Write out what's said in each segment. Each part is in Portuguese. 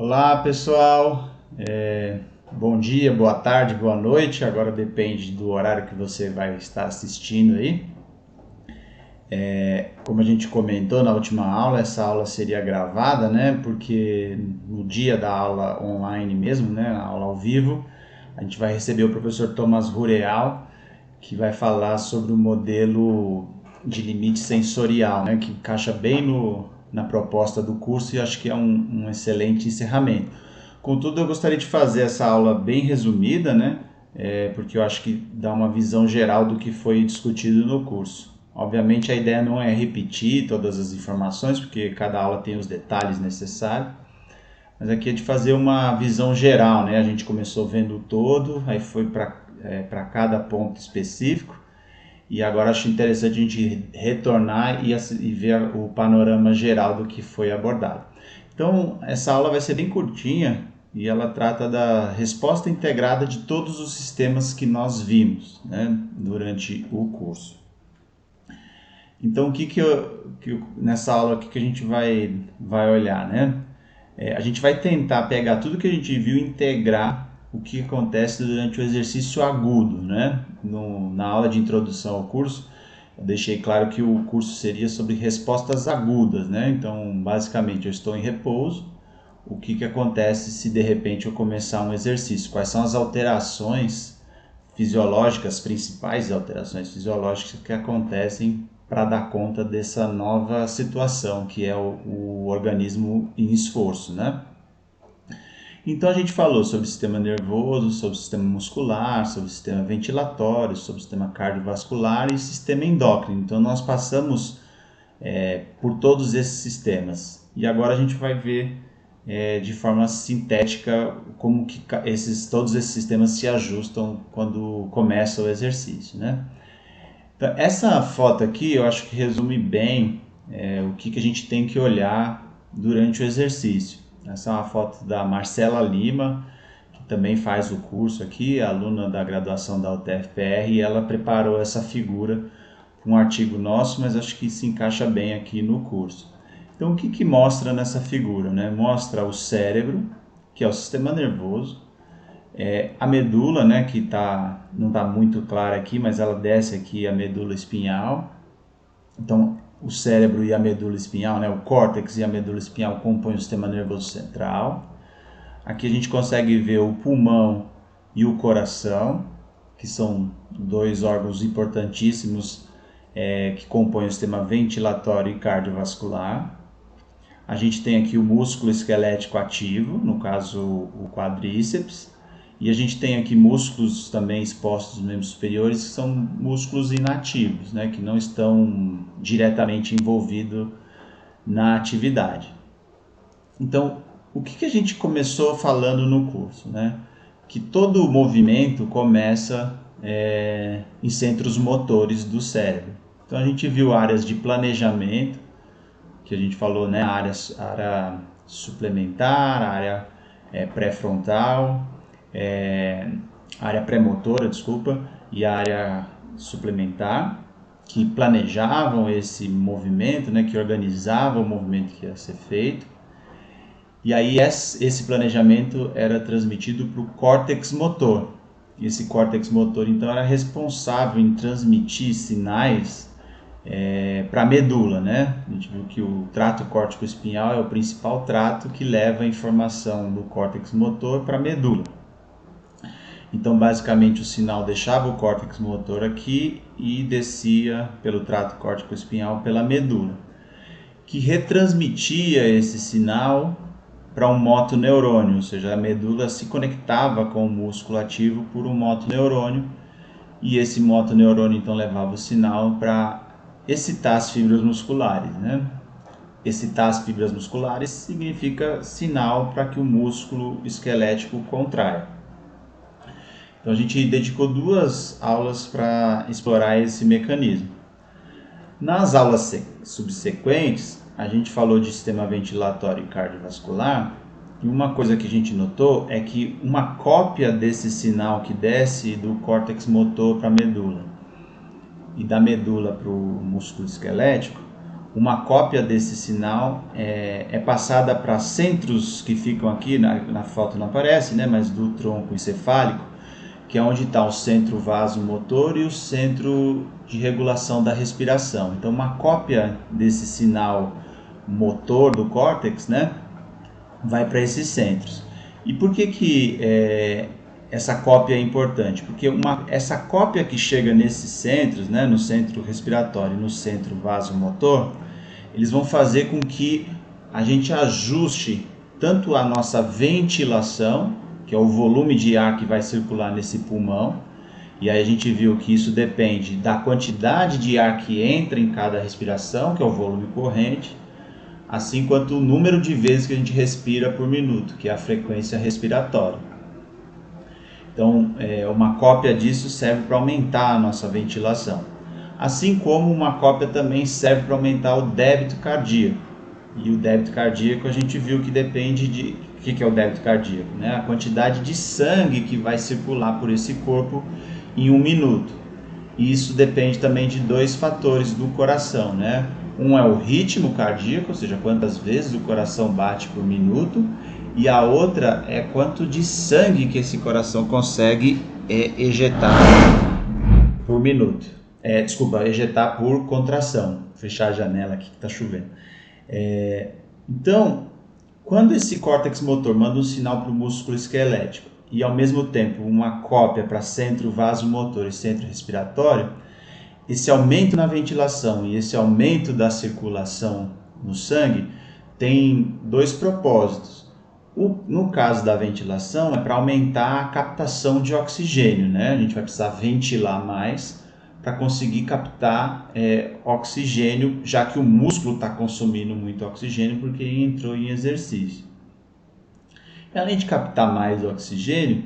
Olá pessoal, bom dia, boa tarde, boa noite, agora depende do horário que você vai estar assistindo aí. Como a gente comentou na última aula, essa aula seria gravada, né? Porque no dia da aula online mesmo, né? A aula ao vivo, a gente vai receber o professor Thomas Rureal, que vai falar sobre o modelo de limite sensorial, né? Que encaixa bem na proposta do curso e acho que é um excelente encerramento. Contudo, eu gostaria de fazer essa aula bem resumida, né? Porque eu acho que dá uma visão geral do que foi discutido no curso. Obviamente, a ideia não é repetir todas as informações, porque cada aula tem os detalhes necessários, mas aqui é de fazer uma visão geral, né? A gente começou vendo o todo, aí foi para cada ponto específico, e agora acho interessante a gente retornar e ver o panorama geral do que foi abordado. Então, essa aula vai ser bem curtinha e ela trata da resposta integrada de todos os sistemas que nós vimos, né, durante o curso. Então, nessa aula o que a gente vai olhar, né? A gente vai tentar pegar tudo que a gente viu e integrar o que acontece durante o exercício agudo, né? Na aula de introdução ao curso, eu deixei claro que o curso seria sobre respostas agudas, né? Então, basicamente, eu estou em repouso. O que acontece se de repente eu começar um exercício? Quais são as alterações fisiológicas, principais alterações fisiológicas que acontecem para dar conta dessa nova situação, que é o organismo em esforço, né? Então a gente falou sobre o sistema nervoso, sobre o sistema muscular, sobre o sistema ventilatório, sobre o sistema cardiovascular e sistema endócrino. Então nós passamos por todos esses sistemas. E agora a gente vai ver de forma sintética como que todos esses sistemas se ajustam quando começa o exercício, né? Então, essa foto aqui eu acho que resume bem o que a gente tem que olhar durante o exercício. Essa é uma foto da Marcela Lima, que também faz o curso aqui, aluna da graduação da UTFPR, e ela preparou essa figura para um artigo nosso, mas acho que se encaixa bem aqui no curso. Então, o que mostra nessa figura, né? Mostra o cérebro, que é o sistema nervoso, a medula, né, que não está muito clara aqui, mas ela desce aqui a medula espinhal. Então, o cérebro e a medula espinhal, né, o córtex e a medula espinhal compõem o sistema nervoso central. Aqui a gente consegue ver o pulmão e o coração, que são dois órgãos importantíssimos que compõem o sistema ventilatório e cardiovascular. A gente tem aqui o músculo esquelético ativo, no caso o quadríceps, e a gente tem aqui músculos também expostos nos membros superiores, que são músculos inativos, né, que não estão diretamente envolvidos na atividade. Então, o que a gente começou falando no curso, né? Que todo movimento começa em centros motores do cérebro. Então, a gente viu áreas de planejamento, que a gente falou, né? Área suplementar, área pré-frontal, área pré-motora, desculpa, e a área suplementar, que planejavam esse movimento, né, que organizavam o movimento que ia ser feito. E aí esse planejamento era transmitido para o córtex motor. E esse córtex motor, então, era responsável em transmitir sinais para a medula, né? A gente viu que o trato córtico-espinhal é o principal trato que leva a informação do córtex motor para a medula. Então, basicamente, o sinal deixava o córtex motor aqui e descia pelo trato córtico-espinhal pela medula, que retransmitia esse sinal para um motoneurônio, ou seja, a medula se conectava com o músculo ativo por um motoneurônio, e esse motoneurônio então levava o sinal para excitar as fibras musculares, né? Excitar as fibras musculares significa sinal para que o músculo esquelético contraia. Então a gente dedicou 2 aulas para explorar esse mecanismo. Nas aulas subsequentes, a gente falou de sistema ventilatório e cardiovascular, e uma coisa que a gente notou é que uma cópia desse sinal que desce do córtex motor para a medula e da medula para o músculo esquelético, uma cópia desse sinal é passada para centros que ficam aqui, na foto não aparece, né, mas do tronco encefálico, que é onde está o centro vasomotor e o centro de regulação da respiração. Então, uma cópia desse sinal motor do córtex, né, vai para esses centros. E por que essa cópia é importante? Porque essa cópia que chega nesses centros, né, no centro respiratório e no centro vasomotor, eles vão fazer com que a gente ajuste tanto a nossa ventilação, que é o volume de ar que vai circular nesse pulmão, e aí a gente viu que isso depende da quantidade de ar que entra em cada respiração, que é o volume corrente, assim quanto o número de vezes que a gente respira por minuto, que é a frequência respiratória. Então, uma cópia disso serve para aumentar a nossa ventilação. Assim como uma cópia também serve para aumentar o débito cardíaco. E o débito cardíaco a gente viu que depende de... O que é o débito cardíaco? Né? A quantidade de sangue que vai circular por esse corpo em 1 minuto. E isso depende também de 2 fatores do coração, né? Um é o ritmo cardíaco, ou seja, quantas vezes o coração bate por minuto, e a outra é quanto de sangue que esse coração consegue ejetar por minuto. Ejetar por contração. Vou fechar a janela aqui que está chovendo. Então, quando esse córtex motor manda um sinal para o músculo esquelético e ao mesmo tempo uma cópia para centro vasomotor e centro respiratório, esse aumento na ventilação e esse aumento da circulação no sangue tem 2 propósitos. No caso da ventilação, é para aumentar a captação de oxigênio, né? A gente vai precisar ventilar mais para conseguir captar oxigênio, já que o músculo está consumindo muito oxigênio porque entrou em exercício. E além de captar mais oxigênio,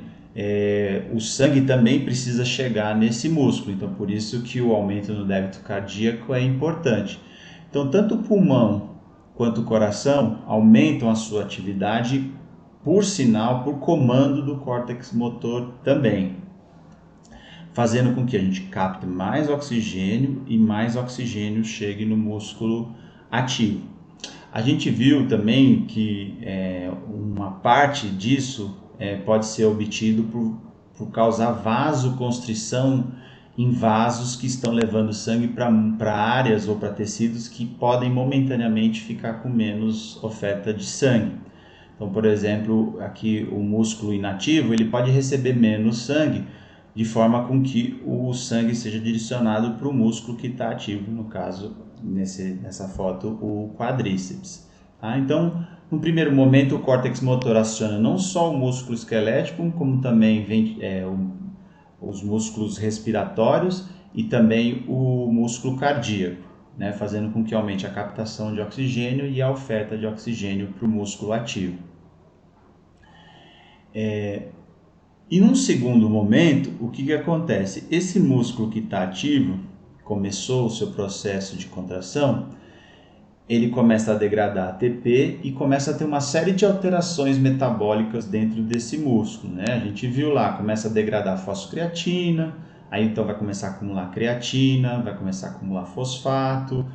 o sangue também precisa chegar nesse músculo, então por isso que o aumento no débito cardíaco é importante. Então tanto o pulmão quanto o coração aumentam a sua atividade por sinal, por comando do córtex motor também, fazendo com que a gente capte mais oxigênio e mais oxigênio chegue no músculo ativo. A gente viu também que uma parte disso pode ser obtido por causar vasoconstrição em vasos que estão levando sangue para áreas ou para tecidos que podem momentaneamente ficar com menos oferta de sangue. Então, por exemplo, aqui o músculo inativo ele pode receber menos sangue, de forma com que o sangue seja direcionado para o músculo que está ativo, no caso, nessa foto, o quadríceps. Tá? Então, no primeiro momento, o córtex motor aciona não só o músculo esquelético, como também os músculos respiratórios e também o músculo cardíaco, né? Fazendo com que aumente a captação de oxigênio e a oferta de oxigênio para o músculo ativo. E num segundo momento, o que acontece? Esse músculo que está ativo, começou o seu processo de contração, ele começa a degradar ATP e começa a ter uma série de alterações metabólicas dentro desse músculo, né? A gente viu lá, começa a degradar fosfocreatina, aí então vai começar a acumular creatina, vai começar a acumular fosfato,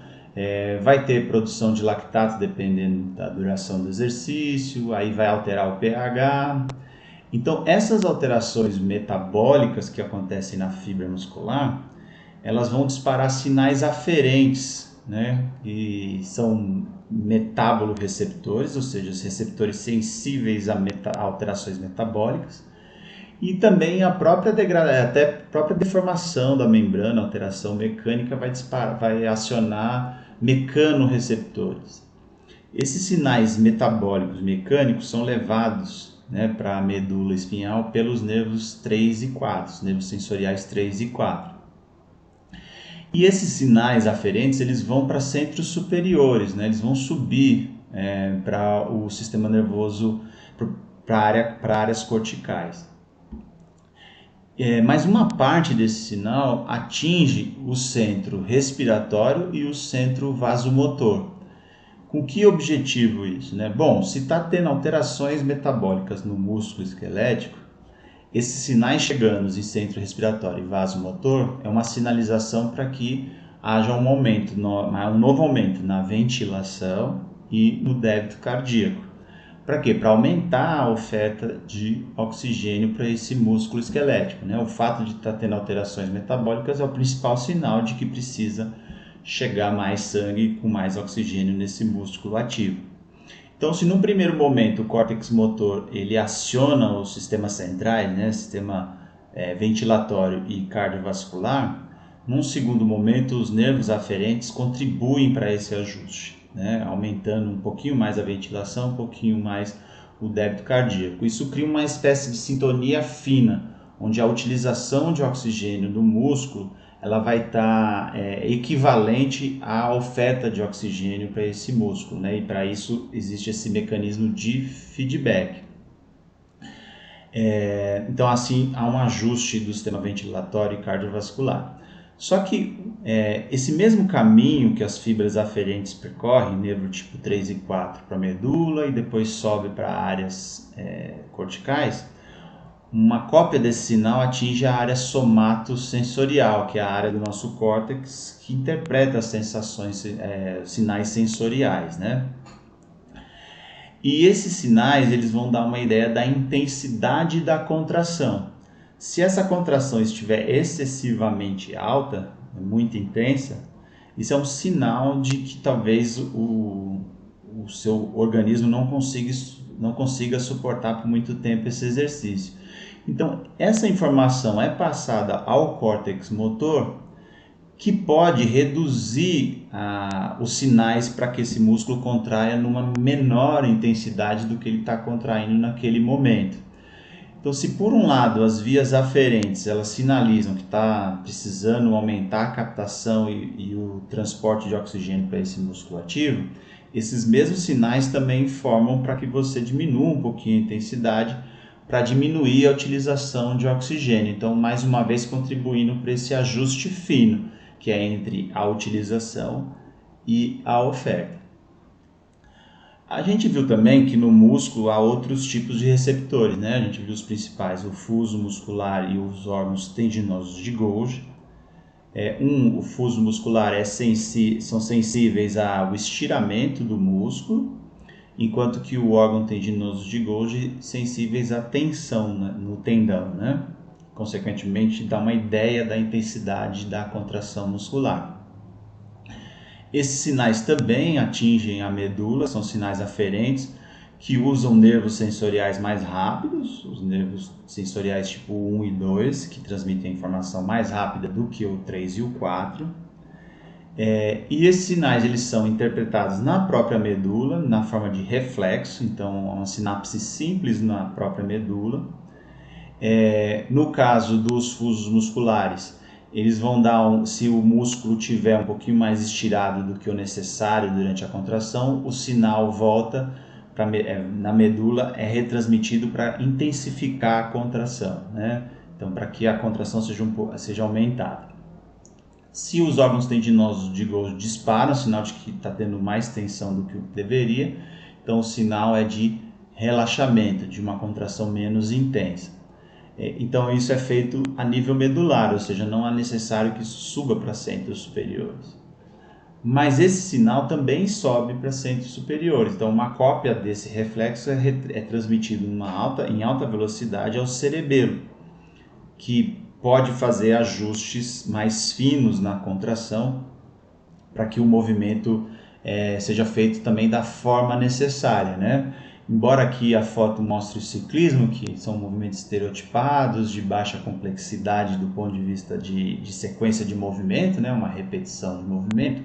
vai ter produção de lactato dependendo da duração do exercício, aí vai alterar o pH. Então, essas alterações metabólicas que acontecem na fibra muscular, elas vão disparar sinais aferentes, né? E são metaboloreceptores, ou seja, os receptores sensíveis a alterações metabólicas, e também a própria deformação da membrana, alteração mecânica, vai acionar mecanorreceptores. Esses sinais metabólicos mecânicos são levados, né, para a medula espinhal pelos nervos 3 e 4, os nervos sensoriais 3 e 4. E esses sinais aferentes eles vão para centros superiores, né, eles vão subir para o sistema nervoso, para áreas corticais. Mas uma parte desse sinal atinge o centro respiratório e o centro vasomotor. Com que objetivo isso, né? Bom, se está tendo alterações metabólicas no músculo esquelético, esses sinais chegando em centro respiratório e vasomotor é uma sinalização para que haja um novo aumento na ventilação e no débito cardíaco. Para quê? Para aumentar a oferta de oxigênio para esse músculo esquelético, né? O fato de estar tendo alterações metabólicas é o principal sinal de que precisa chegar mais sangue com mais oxigênio nesse músculo ativo. Então, se no primeiro momento o córtex motor ele aciona os sistemas centrais, né, sistema ventilatório e cardiovascular, num segundo momento os nervos aferentes contribuem para esse ajuste, né, aumentando um pouquinho mais a ventilação, um pouquinho mais o débito cardíaco. Isso cria uma espécie de sintonia fina, onde a utilização de oxigênio do músculo ela vai estar equivalente à oferta de oxigênio para esse músculo, né? E para isso existe esse mecanismo de feedback. Então assim há um ajuste do sistema ventilatório e cardiovascular. Só que esse mesmo caminho que as fibras aferentes percorrem, nervo tipo 3 e 4 para a medula e depois sobe para áreas corticais, uma cópia desse sinal atinge a área somatosensorial, que é a área do nosso córtex que interpreta as sensações, sinais sensoriais, né? E esses sinais eles vão dar uma ideia da intensidade da contração. Se essa contração estiver excessivamente alta, muito intensa, isso é um sinal de que talvez o seu organismo não consiga suportar por muito tempo esse exercício. Então, essa informação é passada ao córtex motor, que pode reduzir os sinais para que esse músculo contraia numa menor intensidade do que ele está contraindo naquele momento. Então, se por um lado as vias aferentes elas sinalizam que está precisando aumentar a captação e o transporte de oxigênio para esse músculo ativo, esses mesmos sinais também informam para que você diminua um pouquinho a intensidade para diminuir a utilização de oxigênio. Então, mais uma vez, contribuindo para esse ajuste fino, que é entre a utilização e a oferta. A gente viu também que no músculo há outros tipos de receptores, né? A gente viu os principais, o fuso muscular e os órgãos tendinosos de Golgi. O fuso muscular são sensíveis ao estiramento do músculo, enquanto que o órgão tendinoso de Golgi sensíveis à tensão, né, no tendão, né? Consequentemente, dá uma ideia da intensidade da contração muscular. Esses sinais também atingem a medula, são sinais aferentes que usam nervos sensoriais mais rápidos, os nervos sensoriais tipo 1 e 2, que transmitem a informação mais rápida do que o 3 e o 4. E esses sinais eles são interpretados na própria medula, na forma de reflexo, então é uma sinapse simples na própria medula. No caso dos fusos musculares, eles vão dar, se o músculo tiver um pouquinho mais estirado do que o necessário durante a contração, o sinal volta na medula, é retransmitido para intensificar a contração, né? Então, para que a contração seja aumentada. Se os órgãos tendinosos de Golgi disparam, sinal de que está tendo mais tensão do que deveria, então o sinal é de relaxamento, de uma contração menos intensa. Então isso é feito a nível medular, ou seja, não é necessário que isso suba para centros superiores. Mas esse sinal também sobe para centros superiores, então uma cópia desse reflexo é transmitido em alta velocidade ao cerebelo, que pode fazer ajustes mais finos na contração para que o movimento seja feito também da forma necessária, né? Embora aqui a foto mostre o ciclismo, que são movimentos estereotipados, de baixa complexidade do ponto de vista de sequência de movimento, né? Uma repetição de movimento,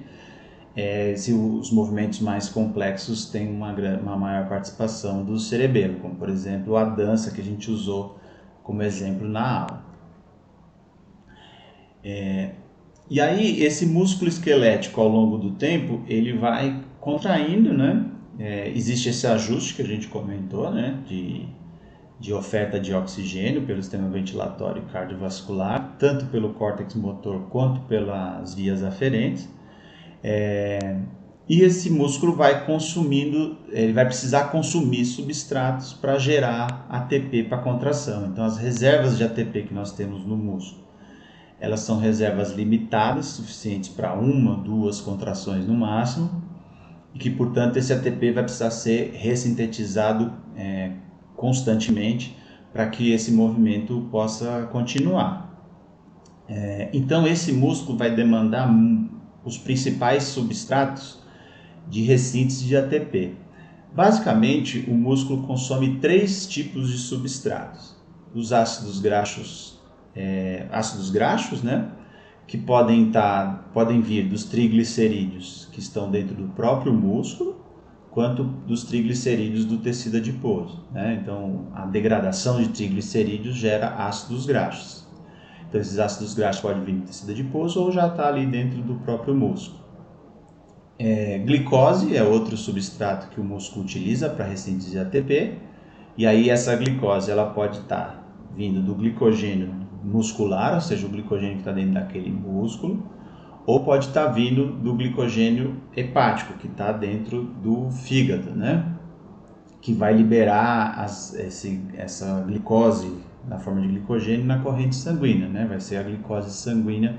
se os movimentos mais complexos têm uma maior participação do cerebelo, como por exemplo a dança que a gente usou como exemplo na aula. E aí esse músculo esquelético ao longo do tempo ele vai contraindo, né? Existe esse ajuste que a gente comentou, né? De oferta de oxigênio pelo sistema ventilatório e cardiovascular, tanto pelo córtex motor quanto pelas vias aferentes. E esse músculo vai consumindo, ele vai precisar consumir substratos para gerar ATP para contração. Então as reservas de ATP que nós temos no músculo, Elas são reservas limitadas, suficientes para uma, duas contrações no máximo, e que, portanto, esse ATP vai precisar ser ressintetizado constantemente para que esse movimento possa continuar. Então, esse músculo vai demandar os principais substratos de ressíntese de ATP. Basicamente, o músculo consome 3 tipos de substratos. Os ácidos graxos, né, que podem vir dos triglicerídeos que estão dentro do próprio músculo, quanto dos triglicerídeos do tecido adiposo, né? Então, a degradação de triglicerídeos gera ácidos graxos. Então, esses ácidos graxos podem vir do tecido adiposo ou já está ali dentro do próprio músculo. Glicose é outro substrato que o músculo utiliza para ressíntese de ATP, e aí essa glicose ela pode estar vindo do glicogênio muscular, ou seja, o glicogênio que está dentro daquele músculo, ou pode estar vindo do glicogênio hepático, que está dentro do fígado, né? Que vai liberar essa glicose na forma de glicogênio na corrente sanguínea, né? Vai ser a glicose sanguínea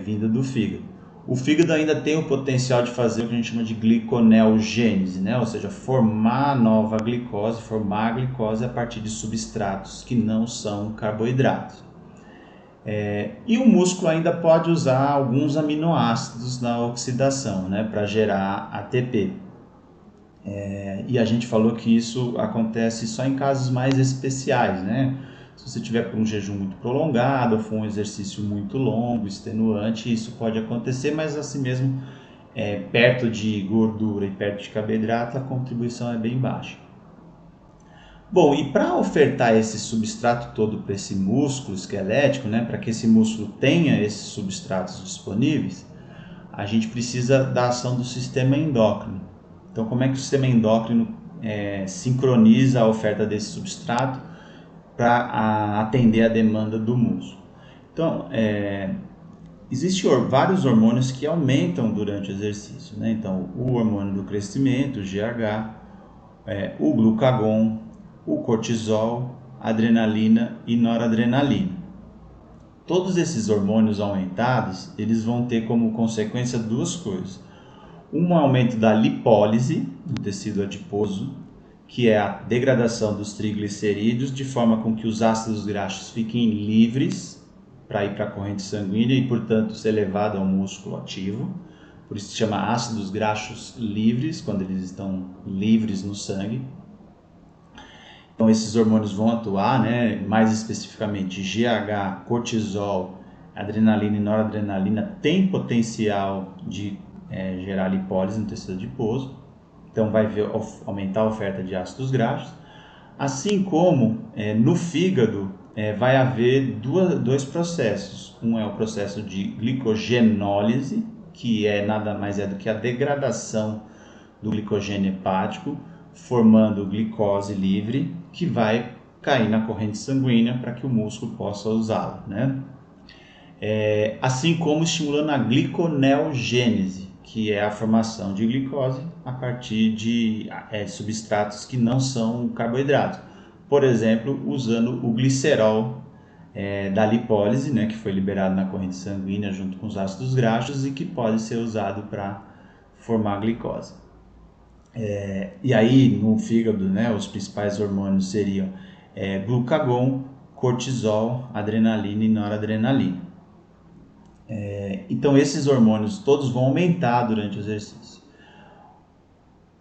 vinda do fígado. O fígado ainda tem o potencial de fazer o que a gente chama de gliconeogênese, né? Ou seja, formar nova glicose, formar a glicose a partir de substratos que não são carboidratos. E o músculo ainda pode usar alguns aminoácidos na oxidação, né, para gerar ATP. E a gente falou que isso acontece só em casos mais especiais, né? Se você tiver por um jejum muito prolongado, ou for um exercício muito longo, extenuante, isso pode acontecer, mas assim mesmo, perto de gordura e perto de carboidrato, a contribuição é bem baixa. Bom, e para ofertar esse substrato todo para esse músculo esquelético, né, para que esse músculo tenha esses substratos disponíveis, a gente precisa da ação do sistema endócrino. Então, como é que o sistema endócrino sincroniza a oferta desse substrato para atender a demanda do músculo? Então, existem vários hormônios que aumentam durante o exercício, né? Então, o hormônio do crescimento, o GH, o glucagon, o cortisol, adrenalina e noradrenalina. Todos esses hormônios aumentados, eles vão ter como consequência duas coisas. Um aumento da lipólise no tecido adiposo, que é a degradação dos triglicerídeos, de forma com que os ácidos graxos fiquem livres para ir para a corrente sanguínea e, portanto, ser levado ao músculo ativo. Por isso se chama ácidos graxos livres, quando eles estão livres no sangue. Então, esses hormônios vão atuar, né, mais especificamente GH, cortisol, adrenalina e noradrenalina têm potencial de gerar lipólise no tecido adiposo. Então, vai aumentar a oferta de ácidos graxos. Assim como no fígado vai haver dois processos. Um é o processo de glicogenólise, que nada mais do que a degradação do glicogênio hepático, formando glicose livre, que vai cair na corrente sanguínea para que o músculo possa usá-la, né? Assim como estimulando a gliconeogênese, que é a formação de glicose a partir de substratos que não são carboidratos. Por exemplo, usando o glicerol da lipólise, né, que foi liberado na corrente sanguínea junto com os ácidos graxos e que pode ser usado para formar glicose. E aí, no fígado, né, os principais hormônios seriam glucagon, cortisol, adrenalina e noradrenalina. Então, esses hormônios todos vão aumentar durante o exercício.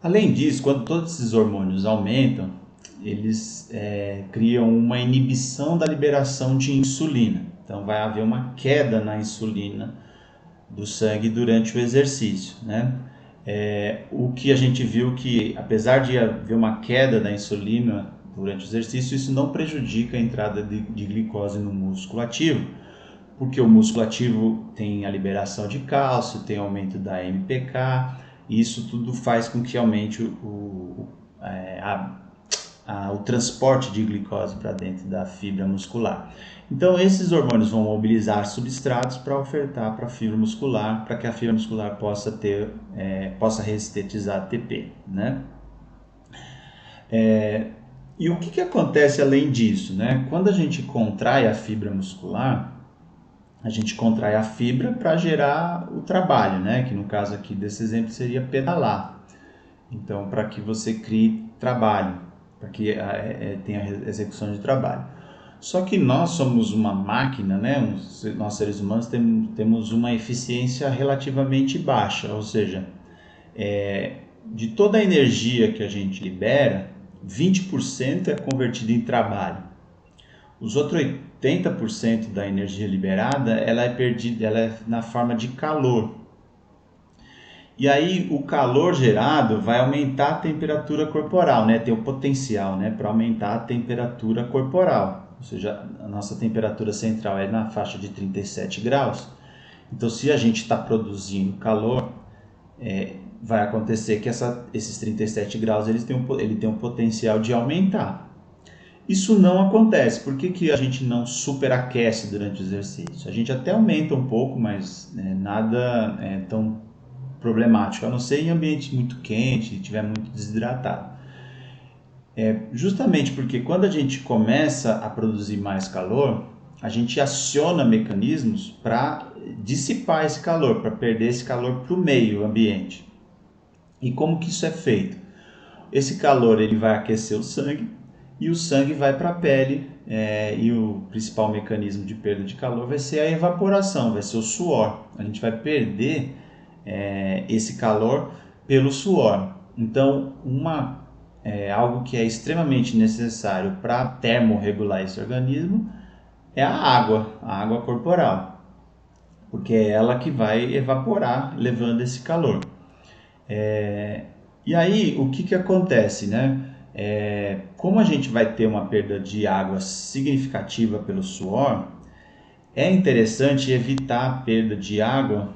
Além disso, quando todos esses hormônios aumentam, eles criam uma inibição da liberação de insulina. Então, vai haver uma queda na insulina do sangue durante o exercício, né? O que a gente viu que, apesar de haver uma queda da insulina durante o exercício, isso não prejudica a entrada de glicose no músculo ativo, porque o músculo ativo tem a liberação de cálcio, tem aumento da MPK, e isso tudo faz com que aumente o transporte de glicose para dentro da fibra muscular. Então, esses hormônios vão mobilizar substratos para ofertar para a fibra muscular, para que a fibra muscular possa ressintetizar ATP, né? E o que acontece além disso, né? Quando a gente contrai a fibra muscular, a gente contrai a fibra para gerar o trabalho, né? Que no caso aqui desse exemplo seria pedalar. Então, para que você crie trabalho, para que tenha execução de trabalho. Só que nós somos uma máquina, né? Nós seres humanos temos uma eficiência relativamente baixa, ou seja, de toda a energia que a gente libera, 20% é convertido em trabalho. Os outros 80% da energia liberada, ela é perdida, ela é na forma de calor. E aí o calor gerado vai aumentar a temperatura corporal, né? Tem o potencial, né, para aumentar a temperatura corporal. Ou seja, a nossa temperatura central é na faixa de 37 graus. Então, se a gente está produzindo calor, vai acontecer que esses 37 graus ele tem um potencial de aumentar. Isso não acontece. Por que a gente não superaquece durante o exercício? A gente até aumenta um pouco, mas nada tão problemático, a não ser em ambiente muito quente, estiver muito desidratado. Justamente porque quando a gente começa a produzir mais calor, a gente aciona mecanismos para dissipar esse calor, para perder esse calor para o meio ambiente. E como que isso é feito? Esse calor ele vai aquecer o sangue e o sangue vai para a pele, e o principal mecanismo de perda de calor vai ser a evaporação, vai ser o suor. A gente vai perder esse calor pelo suor. Então, algo que é extremamente necessário para termorregular esse organismo é a água corporal, porque é ela que vai evaporar, levando esse calor. E aí, o que acontece, né? Como a gente vai ter uma perda de água significativa pelo suor, é interessante evitar a perda de água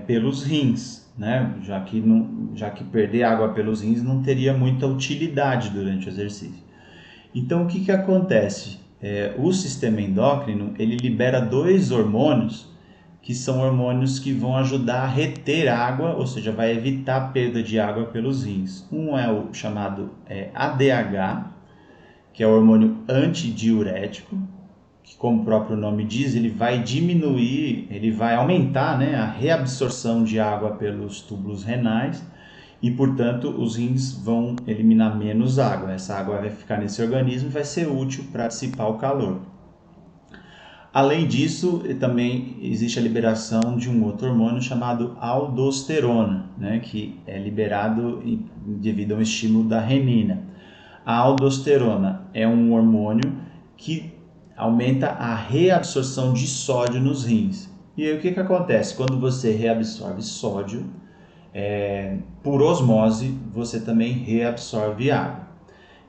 pelos rins, né? Já que perder água pelos rins não teria muita utilidade durante o exercício. Então, o que acontece? O sistema endócrino ele libera dois hormônios que são hormônios que vão ajudar a reter água, ou seja, vai evitar a perda de água pelos rins. Um é o chamado ADH, que é o hormônio antidiurético, que como o próprio nome diz, ele vai diminuir, ele vai aumentar, né, a reabsorção de água pelos túbulos renais e, portanto, os rins vão eliminar menos água. Essa água vai ficar nesse organismo e vai ser útil para dissipar o calor. Além disso, também existe a liberação de um outro hormônio chamado aldosterona, né, que é liberado devido ao estímulo da renina. A aldosterona é um hormônio que aumenta a reabsorção de sódio nos rins. E aí o que acontece? Quando você reabsorve sódio, por osmose, você também reabsorve água.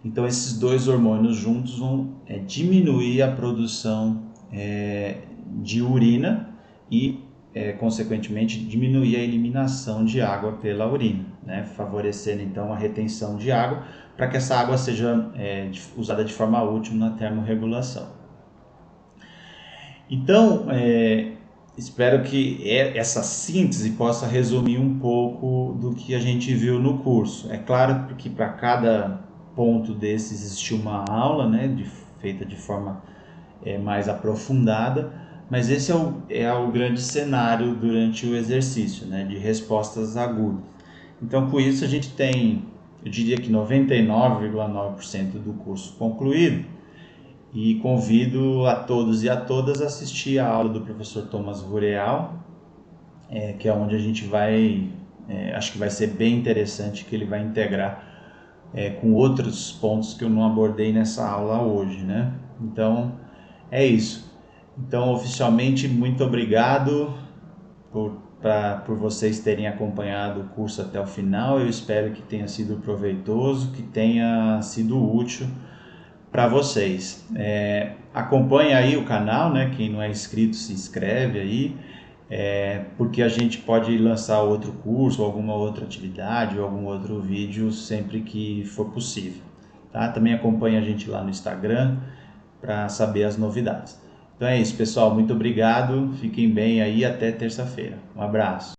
Então esses dois hormônios juntos vão diminuir a produção de urina e, consequentemente, diminuir a eliminação de água pela urina, né? Favorecendo então a retenção de água para que essa água seja usada de forma útil na termorregulação. Então, espero que essa síntese possa resumir um pouco do que a gente viu no curso. É claro que para cada ponto desse existiu uma aula, né, feita de forma mais aprofundada, mas esse é o grande cenário durante o exercício, né, de respostas agudas. Então, com isso, a gente tem, eu diria que 99,9% do curso concluído, e convido a todos e a todas a assistir a aula do professor Thomas Rureal, que é onde a gente vai, acho que vai ser bem interessante, que ele vai integrar com outros pontos que eu não abordei nessa aula hoje, né? Então, é isso. Então, oficialmente, muito obrigado por vocês terem acompanhado o curso até o final. Eu espero que tenha sido proveitoso, que tenha sido útil para vocês. Acompanhe aí o canal, né? Quem não é inscrito, se inscreve aí, porque a gente pode lançar outro curso, alguma outra atividade ou algum outro vídeo sempre que for possível. Tá? Também acompanhe a gente lá no Instagram para saber as novidades. Então é isso, pessoal. Muito obrigado. Fiquem bem aí. Até terça-feira. Um abraço.